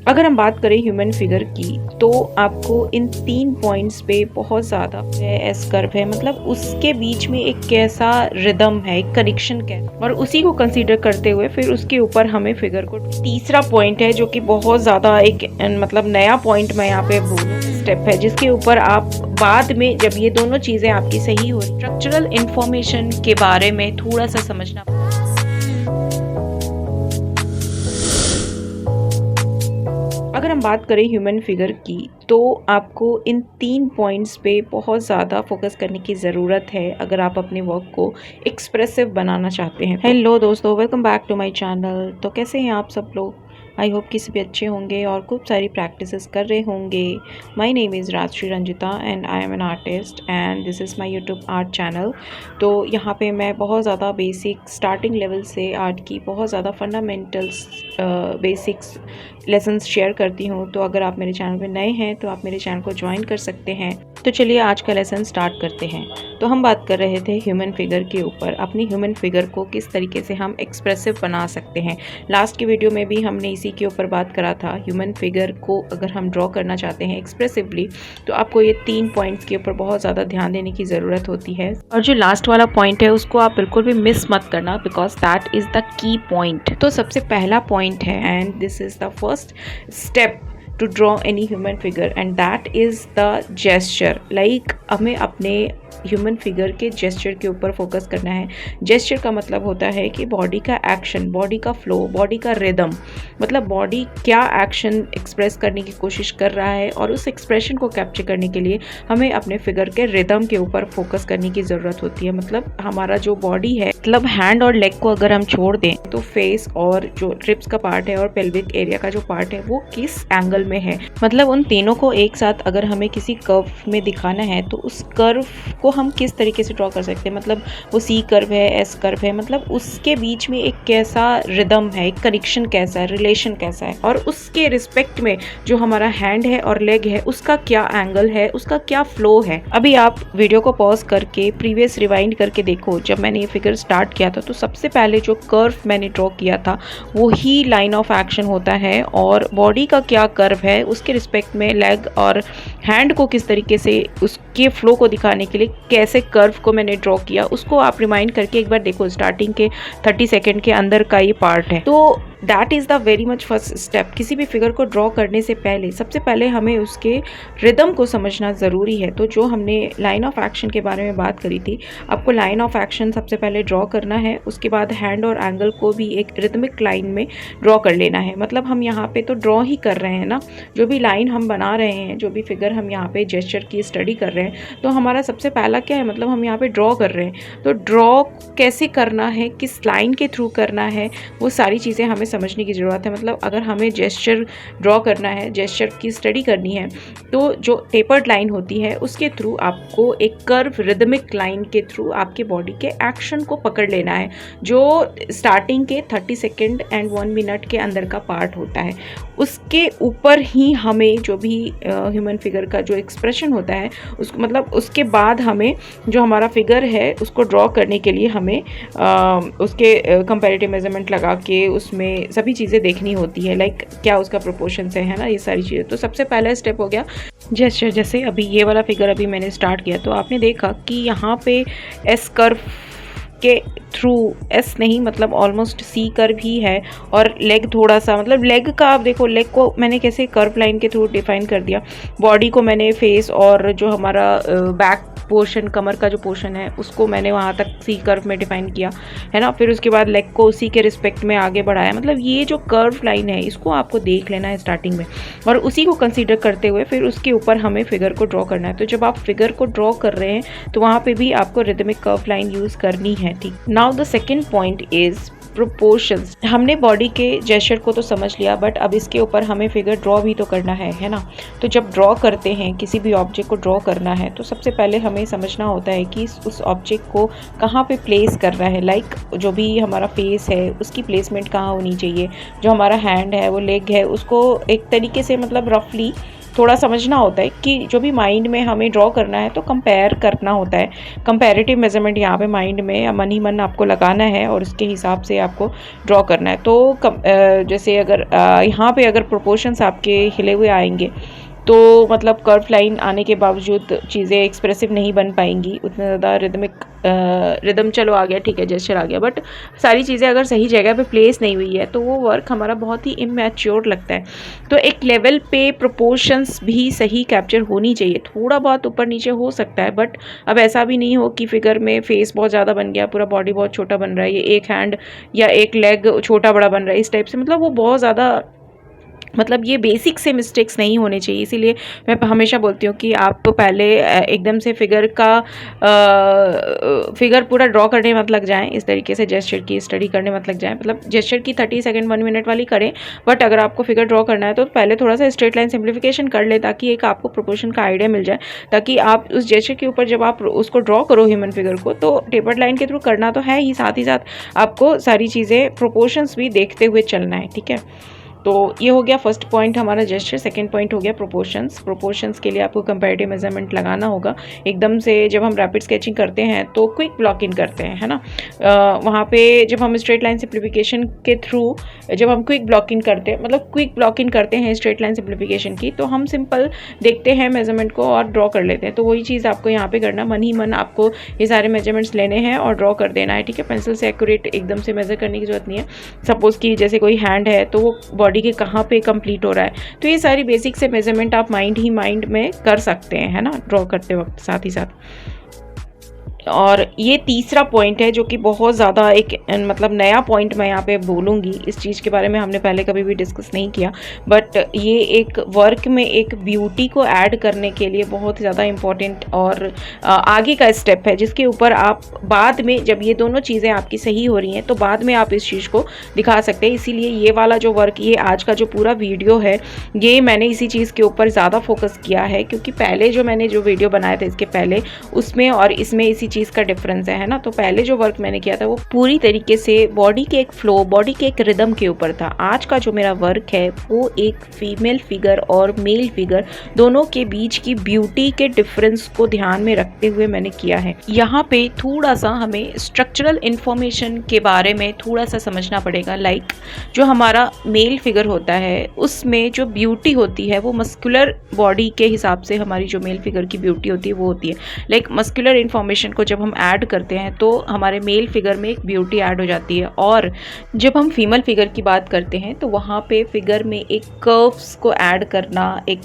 अगर हम बात करें ह्यूमन फिगर की तो आपको इन 3 पॉइंट्स पे बहुत ज़्यादा एस कर्व है, मतलब उसके बीच में एक कैसा रिदम है, एक कनेक्शन कैसा, और उसी को कंसीडर करते हुए फिर उसके ऊपर हमें फिगर को तीसरा पॉइंट है जो कि बहुत ज़्यादा एक मतलब नया पॉइंट मैं यहाँ पे बोलूँ स्टेप है, जिसके ऊपर आप बाद में जब ये दोनों चीज़ें आपकी सही हो, स्ट्रक्चरल इंफॉर्मेशन के बारे में थोड़ा सा समझना। अगर हम बात करें ह्यूमन फिगर की तो आपको इन 3 पॉइंट्स पे बहुत ज़्यादा फोकस करने की ज़रूरत है अगर आप अपने वर्क को एक्सप्रेसिव बनाना चाहते हैं। हेलो दोस्तों, welcome back to my channel. तो कैसे हैं आप सब लोग? आई होप कि सभी अच्छे होंगे और खूब सारी प्रैक्टिसेस कर रहे होंगे। My name is Rajashree Ranjita and I am an artist and this is my YouTube art channel. तो यहाँ पे मैं बहुत ज़्यादा बेसिक स्टार्टिंग लेवल से आर्ट की बहुत ज़्यादा फंडामेंटल्स बेसिक्स लेसन्स शेयर करती हूँ। तो अगर आप मेरे चैनल पे नए हैं तो आप मेरे चैनल को ज्वाइन कर सकते हैं। तो चलिए आज का लेसन स्टार्ट करते हैं। तो हम बात कर रहे थे ह्यूमन फिगर के ऊपर, अपनी ह्यूमन फिगर को किस तरीके से हम एक्सप्रेसिव बना सकते हैं। लास्ट की वीडियो में भी हमने इसी के ऊपर बात करा था। ह्यूमन फिगर को अगर हम ड्रॉ करना चाहते हैं एक्सप्रेसिवली तो आपको ये 3 पॉइंट्स के ऊपर बहुत ज़्यादा ध्यान देने की ज़रूरत होती है, और जो लास्ट वाला पॉइंट है उसको आप बिल्कुल भी मिस मत करना, because that is the key point. तो सबसे पहला पॉइंट है and this is the first step to draw any human figure and that is the gesture। like हमें अपने ह्यूमन फिगर के जेस्चर के ऊपर फोकस करना है। जेस्चर का मतलब होता है कि बॉडी का एक्शन, बॉडी का फ्लो, बॉडी का रिदम, मतलब बॉडी क्या एक्शन एक्सप्रेस करने की कोशिश कर रहा है और उस एक्सप्रेशन को कैप्चर करने के लिए हमें अपने फिगर के रिदम के ऊपर फोकस करने की ज़रूरत होती है। मतलब हमारा जो बॉडी है, मतलब हैंड और लेग को अगर हम छोड़ दें तो फेस और जो ट्रिप्स का पार्ट है और पेल्विक एरिया का जो पार्ट है वो किस एंगल में है, मतलब उन तीनों को एक साथ अगर हमें किसी कर्व में दिखाना है तो उस कर्व को हम किस तरीके से ड्रॉ कर सकते हैं। मतलब वो सी कर्व है, एस कर्व है, मतलब उसके बीच में एक कैसा रिदम है, एक कनेक्शन कैसा है, रिलेशन कैसा है, और उसके रिस्पेक्ट में जो हमारा हैंड है और लेग है उसका क्या एंगल है, उसका क्या फ्लो है। अभी आप वीडियो को पॉज करके प्रीवियस रिवाइंड करके देखो, जब मैंने ये फिगर स्टार्ट किया था तो सबसे पहले जो कर्व मैंने ड्रॉ किया था वो ही लाइन ऑफ एक्शन होता है, और बॉडी का क्या कर्व है उसके रिस्पेक्ट में लेग और हैंड को किस तरीके से उसके फ्लो को दिखाने के लिए कैसे कर्व को मैंने ड्रॉ किया उसको आप रिमाइंड करके एक बार देखो। स्टार्टिंग के 30 सेकेंड के अंदर का ये पार्ट है। तो that is the very much first step. किसी भी फिगर को ड्रॉ करने से पहले सबसे पहले हमें उसके रिदम को समझना ज़रूरी है। तो जो हमने लाइन ऑफ एक्शन के बारे में बात करी थी, आपको लाइन ऑफ एक्शन सबसे पहले ड्रॉ करना है, उसके बाद हैंड और एंगल को भी एक रिदमिक लाइन में ड्रॉ कर लेना है। मतलब हम यहाँ पे तो ड्रॉ ही कर रहे हैं ना, जो भी लाइन हम बना रहे हैं, जो भी फिगर हम यहाँ पे जेस्चर की स्टडी कर रहे हैं, तो हमारा सबसे पहला क्या है, मतलब हम यहाँ पे ड्रॉ कर रहे हैं। तो ड्रॉ कैसे करना है, किस लाइन के थ्रू करना है, वो सारी चीज़ें हमें समझने की ज़रूरत है। मतलब अगर हमें जेस्चर ड्रॉ करना है, जेस्चर की स्टडी करनी है, तो जो टेपर्ड लाइन होती है उसके थ्रू आपको एक कर्व रिदमिक लाइन के थ्रू आपके बॉडी के एक्शन को पकड़ लेना है, जो स्टार्टिंग के 30 सेकेंड एंड 1 मिनट के अंदर का पार्ट होता है। उसके ऊपर ही हमें जो भी ह्यूमन फिगर का जो एक्सप्रेशन होता है उसको, मतलब उसके बाद हमें जो हमारा फिगर है उसको ड्रॉ करने के लिए हमें उसके कंपैरेटिव मेजरमेंट लगा के उसमें सभी चीज़ें देखनी होती है। लाइक क्या उसका प्रोपोर्शंस है ना, ये सारी चीज़ें। तो सबसे पहला स्टेप हो गया जेस्चर। जैसे अभी ये वाला फिगर अभी मैंने स्टार्ट किया तो आपने देखा कि यहाँ पे एस कर्व के थ्रू, एस नहीं मतलब ऑलमोस्ट सी कर्व ही है, और लेग थोड़ा सा, मतलब लेग का आप देखो, लेग को मैंने कैसे कर्व लाइन के थ्रू डिफाइन कर दिया। बॉडी को मैंने फेस और जो हमारा बैक पोर्शन, कमर का जो पोर्शन है उसको मैंने वहाँ तक सी कर्व में डिफाइन किया है ना। फिर उसके बाद लेग को उसी के रिस्पेक्ट में आगे बढ़ाया। मतलब ये जो कर्व लाइन है इसको आपको देख लेना है स्टार्टिंग में, और उसी को कंसीडर करते हुए फिर उसके ऊपर हमें फिगर को ड्रॉ करना है। तो जब आप फिगर को ड्रॉ कर रहे हैं तो वहाँ पे भी आपको रिदमिक कर्व लाइन यूज़ करनी है, ठीक। Now the second point is proportions. हमने बॉडी के जेस्चर को तो समझ लिया, बट अब इसके ऊपर हमें फिगर ड्रॉ भी तो करना है ना। तो जब ड्रॉ करते हैं, किसी भी ऑब्जेक्ट को ड्रॉ करना है, तो सबसे पहले हमें समझना होता है कि उस ऑब्जेक्ट को कहाँ पे प्लेस करना है। लाइक जो भी हमारा फेस है उसकी प्लेसमेंट कहाँ होनी चाहिए, जो हमारा हैंड है, वो लेग है, उसको एक तरीके से मतलब रफली थोड़ा समझना होता है कि जो भी माइंड में हमें ड्रॉ करना है तो कंपेयर करना होता है। कंपैरेटिव मेजरमेंट यहाँ पे माइंड में या मन ही मन आपको लगाना है और उसके हिसाब से आपको ड्रॉ करना है। तो जैसे अगर यहाँ पे अगर प्रोपोर्शंस आपके हिले हुए आएंगे तो मतलब कर्व लाइन आने के बावजूद चीज़ें एक्सप्रेसिव नहीं बन पाएंगी, उतना ज़्यादा रिदम चलो आ गया, ठीक है, जेस्चर आ गया, बट सारी चीज़ें अगर सही जगह पे प्लेस नहीं हुई है तो वो वर्क हमारा बहुत ही इमैच्योर लगता है। तो एक लेवल पे प्रोपोर्शंस भी सही कैप्चर होनी चाहिए। थोड़ा बहुत ऊपर नीचे हो सकता है, बट अब ऐसा भी नहीं हो कि फिगर में फेस बहुत ज़्यादा बन गया, पूरा बॉडी बहुत छोटा बन रहा है, ये एक हैंड या एक लेग छोटा बड़ा बन रहा है, इस टाइप से मतलब वो बहुत ज़्यादा, मतलब ये बेसिक से मिस्टेक्स नहीं होने चाहिए। इसीलिए मैं हमेशा बोलती हूँ कि आप पहले एकदम से फिगर पूरा ड्रॉ करने मत लग जाएं, इस तरीके से जेस्चर की स्टडी करने मत लग जाएं। मतलब जेस्चर की 30 सेकंड 1 मिनट वाली करें, बट अगर आपको फिगर ड्रॉ करना है तो पहले थोड़ा सा स्ट्रेट लाइन सिंप्लीफिकेशन कर लें, ताकि एक आपको प्रोपोर्शन का आइडिया मिल जाए, ताकि आप उस जेस्चर के ऊपर जब आप उसको ड्रॉ करो ह्यूमन फिगर को, तो टेपर्ड लाइन के थ्रू करना तो है ही साथ आपको सारी चीज़ें प्रोपोर्शंस भी देखते हुए चलना है, ठीक है। तो ये हो गया फर्स्ट पॉइंट हमारा जेस्चर। सेकंड पॉइंट हो गया प्रोपोर्शंस के लिए आपको कंपैरेटिव मेजरमेंट लगाना होगा। एकदम से जब हम रैपिड स्केचिंग करते हैं तो क्विक ब्लॉकिंग करते हैं, है ना, वहाँ पे जब हम स्ट्रेट लाइन सिंप्लीफिकेशन के थ्रू जब हम क्विक ब्लॉकिंग करते हैं स्ट्रेट लाइन सिंप्लीफिकेशन की, तो हम सिंपल देखते हैं मेजरमेंट को और ड्रॉ कर लेते हैं। तो वही चीज़ आपको यहाँ पे करना, मन ही मन आपको ये सारे मेजरमेंट्स लेने हैं और ड्रॉ कर देना है, ठीक है। पेंसिल से एक्यूरेट एकदम से मेजर करने की जरूरत नहीं है। सपोज कि जैसे कोई हैंड है तो वो बॉडी के कहाँ पे कंप्लीट हो रहा है, तो ये सारी बेसिक से मेजरमेंट आप माइंड में कर सकते हैं, है ना, ड्रॉ करते वक्त साथ ही साथ। और ये तीसरा पॉइंट है जो कि बहुत ज़्यादा एक मतलब नया पॉइंट मैं यहाँ पे बोलूँगी। इस चीज़ के बारे में हमने पहले कभी भी डिस्कस नहीं किया, बट ये एक वर्क में एक ब्यूटी को ऐड करने के लिए बहुत ज़्यादा इम्पॉर्टेंट और आगे का स्टेप है, जिसके ऊपर आप बाद में जब ये दोनों चीज़ें आपकी सही हो रही हैं तो बाद में आप इस चीज़ को दिखा सकते हैं। इसीलिए ये वाला जो वर्क, ये आज का जो पूरा वीडियो है, ये मैंने इसी चीज़ के ऊपर ज़्यादा फोकस किया है, क्योंकि पहले जो मैंने जो वीडियो बनाया था इसके पहले, उसमें और इसमें इसी चीज़ का डिफरेंस है ना। तो पहले जो वर्क मैंने किया था वो पूरी तरीके से बॉडी के एक फ्लो, बॉडी के एक रिदम के ऊपर था। आज का जो मेरा वर्क है वो एक फीमेल फिगर और मेल फिगर दोनों के बीच की ब्यूटी के डिफरेंस को ध्यान में रखते हुए मैंने किया है। यहाँ पे थोड़ा सा हमें स्ट्रक्चरल इंफॉर्मेशन के बारे में थोड़ा सा समझना पड़ेगा। लाइक जो हमारा मेल फिगर होता है उसमें जो ब्यूटी होती है वो मस्कुलर बॉडी के हिसाब से हमारी जो मेल फिगर की ब्यूटी होती है वो होती है। लाइक मस्कुलर इन्फॉर्मेशन को जब हम ऐड करते हैं तो हमारे मेल फिगर में एक ब्यूटी ऐड हो जाती है, और जब हम फीमेल फिगर की बात करते हैं तो वहाँ पे फिगर में एक कर्व्स को ऐड करना, एक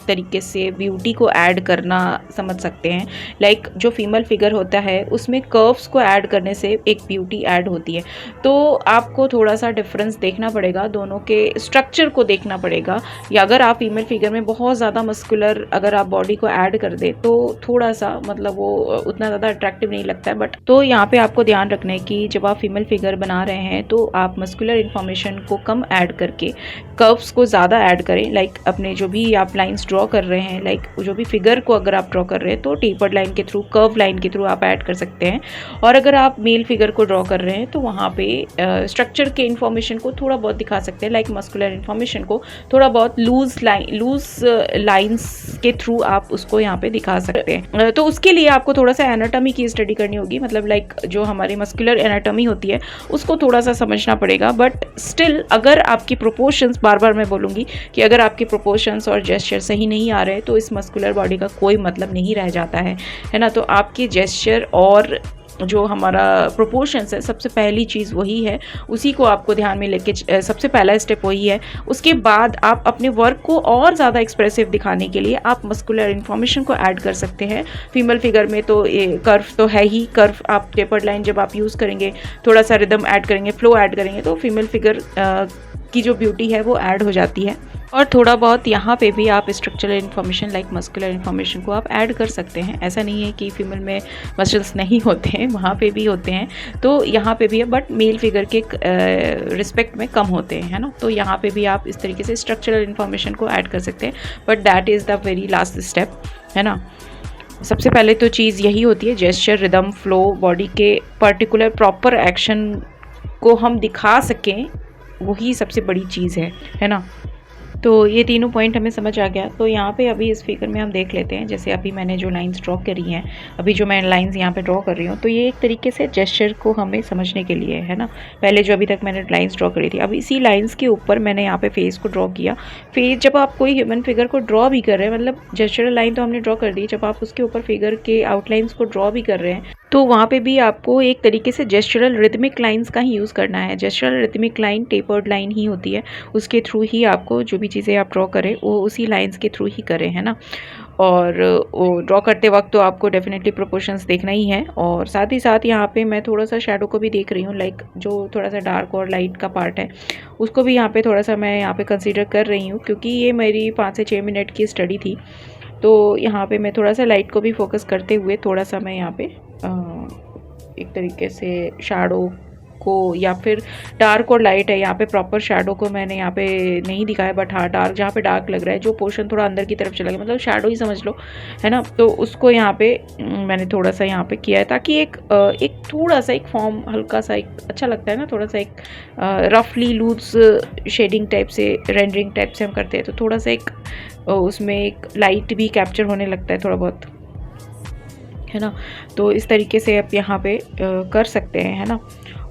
तरीके से ब्यूटी को ऐड करना समझ सकते हैं। लाइक जो फीमेल फिगर होता है उसमें कर्व्स को ऐड करने से एक ब्यूटी ऐड होती है। तो आपको थोड़ा सा डिफरेंस देखना पड़ेगा, दोनों के स्ट्रक्चर को देखना पड़ेगा। या अगर आप फीमेल फिगर में बहुत ज़्यादा मस्कुलर अगर आप बॉडी को ऐड कर दे तो थोड़ा सा मतलब वो उतना ज़्यादा अट्रैक्टिव नहीं लगता है। बट तो यहाँ पे आपको ध्यान रखना है कि जब आप फीमेल फिगर बना रहे हैं तो आप मस्कुलर इन्फॉर्मेशन को कम ऐड करके कर्व्स को ज़्यादा ऐड करें। लाइक अपने जो भी आप लाइंस ड्रॉ कर रहे हैं, लाइक जो भी फिगर को अगर आप ड्रॉ कर रहे हैं तो टेपर्ड लाइन के थ्रू, कर्व लाइन के थ्रू आप ऐड कर सकते हैं। और अगर आप मेल फिगर को ड्रॉ कर रहे हैं तो वहाँ पे स्ट्रक्चर के इन्फॉर्मेशन को थोड़ा बहुत दिखा सकते हैं। लाइक मस्कुलर इन्फॉर्मेशन को थोड़ा बहुत लूज लाइंस के थ्रू आप उसको यहाँ पे दिखा सकते हैं। तो उसके लिए आपको थोड़ा सा एनाटॉमी की स्टडी करनी होगी। मतलब लाइक जो हमारी मस्कुलर एनाटॉमी होती है उसको थोड़ा सा समझना पड़ेगा। बट स्टिल अगर आपकी प्रोपोर्शंस, बार बार मैं बोलूँगी कि अगर आपकी प्रोपोर्शंस और जेस्चर सही नहीं आ रहे तो इस मस्कुलर बॉडी का कोई मतलब नहीं रह जाता है ना। तो आपकी जेस्चर और जो हमारा प्रोपोर्शंस है, सबसे पहली चीज़ वही है, उसी को आपको ध्यान में लेके सबसे पहला स्टेप वही है। उसके बाद आप अपने वर्क को और ज़्यादा एक्सप्रेसिव दिखाने के लिए आप मस्कुलर इन्फॉर्मेशन को ऐड कर सकते हैं। फीमेल फिगर में तो ये कर्व तो है ही, कर्व आप टेपर्ड लाइन जब आप यूज़ करेंगे, थोड़ा सा रिदम ऐड करेंगे, फ्लो ऐड करेंगे, तो फीमेल फिगर की जो ब्यूटी है वो ऐड हो जाती है। और थोड़ा बहुत यहाँ पे भी आप structural information like muscular information को आप ऐड कर सकते हैं। ऐसा नहीं है कि फीमेल में मसल्स नहीं होते हैं, वहाँ पे भी होते हैं, तो यहाँ पे भी है, बट मेल फिगर के रिस्पेक्ट में कम होते हैं, है ना। तो यहाँ पे भी आप इस तरीके से स्ट्रक्चरल इन्फॉर्मेशन को ऐड कर सकते हैं, but that is the very last step, है ना। सबसे पहले तो चीज़ यही होती है, जेस्चर, रिदम, फ्लो, बॉडी के पर्टिकुलर प्रॉपर एक्शन को हम दिखा सकें, वही सबसे बड़ी चीज़ है ना। तो ये तीनों पॉइंट हमें समझ आ गया। तो यहाँ पे अभी इस फिगर में हम देख लेते हैं, जैसे अभी मैंने जो लाइंस ड्रॉ करी हैं, अभी जो मैं लाइंस यहाँ पे ड्रॉ कर रही हूँ, तो ये एक तरीके से जेस्चर को हमें समझने के लिए है ना। पहले जो अभी तक मैंने लाइंस ड्रॉ करी थी, अब इसी लाइंस के ऊपर मैंने यहाँ पे फेस को ड्रॉ किया। फेस जब आप कोई ह्यूमन फिगर को ड्रॉ भी कर रहे हैं, मतलब जेस्चरल लाइन तो हमने ड्रॉ कर दी, जब आप उसके ऊपर फिगर के आउटलाइंस को ड्रॉ भी कर रहे हैं तो वहाँ पे भी आपको एक तरीके से जेस्चरल रिथमिक लाइंस का ही यूज़ करना है। जेस्चरल रिथमिक लाइन टेपर्ड लाइन ही होती है, उसके थ्रू ही आपको जो भी चीज़ें आप ड्रॉ करें वो उसी लाइंस के थ्रू ही करें, है ना। और वो ड्रॉ करते वक्त तो आपको डेफिनेटली प्रोपोर्शंस देखना ही है। और साथ ही साथ यहाँ पे मैं थोड़ा सा शेडो को भी देख रही हूँ, लाइक जो थोड़ा सा डार्क और लाइट का पार्ट है उसको भी यहाँ पे थोड़ा सा मैं यहाँ पे कंसीडर कर रही हूँ, क्योंकि ये मेरी 5 से 6 मिनट की स्टडी थी। तो यहाँ पे मैं थोड़ा सा लाइट को भी फोकस करते हुए थोड़ा सा मैं यहाँ पे एक तरीके से शैडो को, या फिर डार्क और लाइट है, यहाँ पे प्रॉपर शैडो को मैंने यहाँ पे नहीं दिखाया, बट हाँ डार्क, जहाँ पे डार्क लग रहा है, जो पोर्शन थोड़ा अंदर की तरफ चला गया, मतलब शैडो ही समझ लो, है ना। तो उसको यहाँ पे मैंने थोड़ा सा यहाँ पे किया है, ताकि एक थोड़ा सा एक फॉर्म हल्का सा एक अच्छा लगता है ना, थोड़ा सा एक रफली लूज शेडिंग टाइप से, रेंडरिंग टाइप से हम करते हैं, तो थोड़ा सा एक उसमें एक लाइट भी कैप्चर होने लगता है थोड़ा बहुत, है ना। तो इस तरीके से आप यहाँ पे कर सकते हैं, है ना।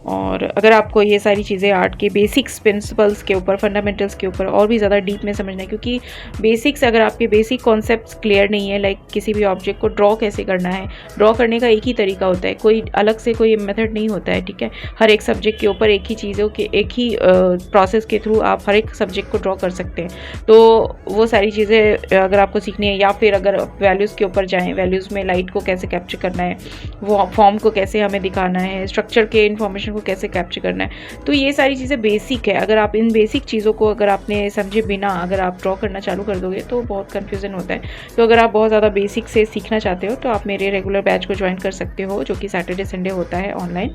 और अगर आपको ये सारी चीज़ें आर्ट के बेसिक्स प्रिंसिपल्स के ऊपर, फंडामेंटल्स के ऊपर और भी ज़्यादा डीप में समझना है, क्योंकि बेसिक्स अगर आपके बेसिक कॉन्सेप्ट्स क्लियर नहीं है, लाइक किसी भी ऑब्जेक्ट को ड्रॉ कैसे करना है, ड्रॉ करने का एक ही तरीका होता है, कोई अलग से कोई मेथड नहीं होता है, ठीक है। हर एक सब्जेक्ट के ऊपर एक ही चीज़ों के, एक ही प्रोसेस के थ्रू आप हर एक सब्जेक्ट को ड्रॉ कर सकते हैं। तो वो सारी चीज़ें अगर आपको सीखनी है, या फिर अगर वैल्यूज़ के ऊपर जाएँ, वैल्यूज़ में लाइट को कैसे कैप्चर करना है, वो फॉर्म को कैसे हमें दिखाना है, स्ट्रक्चर के इन्फॉर्मेशन को कैसे कैप्चर करना है, तो ये सारी चीज़ें बेसिक है। अगर आप इन बेसिक चीज़ों को अगर आपने समझे बिना अगर आप ड्रॉ करना चालू कर दोगे तो बहुत कन्फ्यूज़न होता है। तो अगर आप बहुत ज़्यादा बेसिक से सीखना चाहते हो तो आप मेरे रेगुलर बैच को ज्वाइन कर सकते हो, जो कि सैटरडे संडे होता है ऑनलाइन,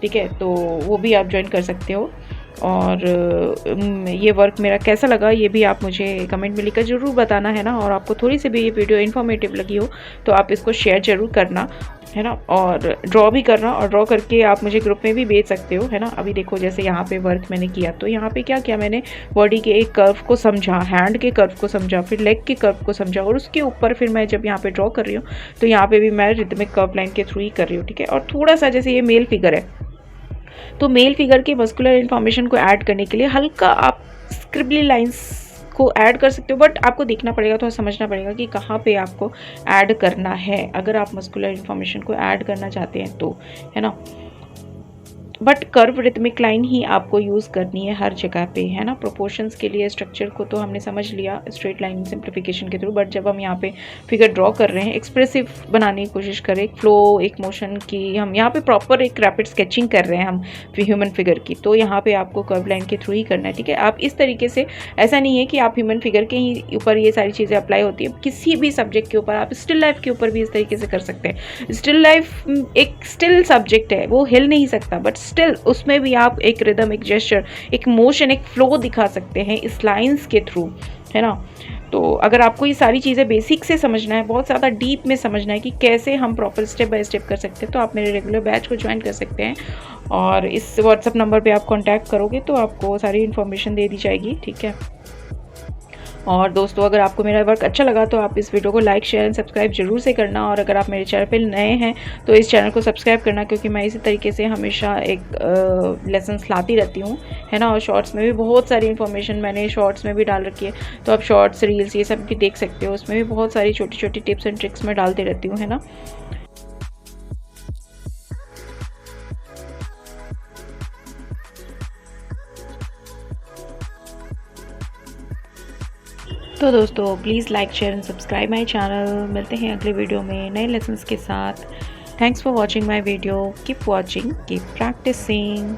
ठीक है। तो वो भी आप ज्वाइन कर सकते हो। और ये वर्क मेरा कैसा लगा ये भी आप मुझे कमेंट में लिखकर ज़रूर बताना, है ना। और आपको थोड़ी सी भी ये वीडियो इन्फॉर्मेटिव लगी हो तो आप इसको शेयर ज़रूर करना, है ना। और ड्रॉ भी करना, और ड्रॉ करके आप मुझे ग्रुप में भी भेज सकते हो, है ना। अभी देखो जैसे यहाँ पे वर्क मैंने किया, तो यहाँ पे क्या किया मैंने, बॉडी के एक कर्व को समझा, हैंड के कर्व को समझा, फिर लेग के कर्व को समझा, और उसके ऊपर फिर मैं जब यहाँ पे ड्रॉ कर रही हूँ तो यहाँ पे भी मैं रिदमिक कर्व लाइन के थ्रू ही कर रही हूँ, ठीक है। और थोड़ा सा जैसे ये मेल फिगर है, तो मेल फिगर के मस्कुलर इन्फॉर्मेशन को ऐड करने के लिए हल्का आप स्क्रिबली लाइंस को ऐड कर सकते हो, बट आपको देखना पड़ेगा, थोड़ा समझना पड़ेगा कि कहाँ पे आपको ऐड करना है, अगर आप मस्कुलर इन्फॉर्मेशन को ऐड करना चाहते हैं तो, है ना। बट कर्व रिथमिक लाइन ही आपको यूज़ करनी है हर जगह पे, है ना। प्रोपोर्शंस के लिए स्ट्रक्चर को तो हमने समझ लिया स्ट्रेट लाइन सिंप्लीफिकेशन के थ्रू, बट जब हम यहाँ पे फिगर ड्रॉ कर रहे हैं, एक्सप्रेसिव बनाने की कोशिश करें, एक फ्लो, एक मोशन की, हम यहाँ पे प्रॉपर एक रैपिड स्केचिंग कर रहे हैं हम ह्यूमन फिगर की, तो यहाँ पे आपको कर्व लाइन के थ्रू ही करना है, ठीक है। आप इस तरीके से, ऐसा नहीं है कि आप ह्यूमन फिगर के ही ऊपर ये सारी चीज़ें अप्लाई होती है, किसी भी सब्जेक्ट के ऊपर, आप स्टिल लाइफ के ऊपर भी इस तरीके से कर सकते हैं। स्टिल लाइफ एक स्टिल सब्जेक्ट है, वो हिल नहीं सकता, बट स्टिल उसमें भी आप एक रिदम, एक जेस्चर, एक मोशन, एक फ्लो दिखा सकते हैं इस लाइंस के थ्रू, है ना। तो अगर आपको ये सारी चीज़ें बेसिक से समझना है, बहुत ज़्यादा डीप में समझना है कि कैसे हम प्रॉपर स्टेप बाय स्टेप कर सकते हैं, तो आप मेरे रेगुलर बैच को ज्वाइन कर सकते हैं। और इस व्हाट्सअप नंबर पे आप कांटेक्ट करोगे तो आपको सारी इन्फॉर्मेशन दे दी जाएगी, ठीक है। और दोस्तों अगर आपको मेरा वर्क अच्छा लगा तो आप इस वीडियो को लाइक, शेयर एंड सब्सक्राइब जरूर से करना। और अगर आप मेरे चैनल पर नए हैं तो इस चैनल को सब्सक्राइब करना, क्योंकि मैं इसी तरीके से हमेशा एक लेसन्स लाती रहती हूँ, है ना। और शॉर्ट्स में भी बहुत सारी इन्फॉर्मेशन मैंने शॉर्ट्स में भी डाल रखी है, तो आप शॉर्ट्स, रील्स ये सब भी देख सकते हो, उसमें भी बहुत सारी छोटी छोटी टिप्स एंड ट्रिक्स मैं डालती रहती हूँ, है ना। तो दोस्तों please like, share and subscribe my channel. मिलते हैं अगले वीडियो में नए लेसन्स के साथ। Thanks for watching my video. Keep watching, keep practising.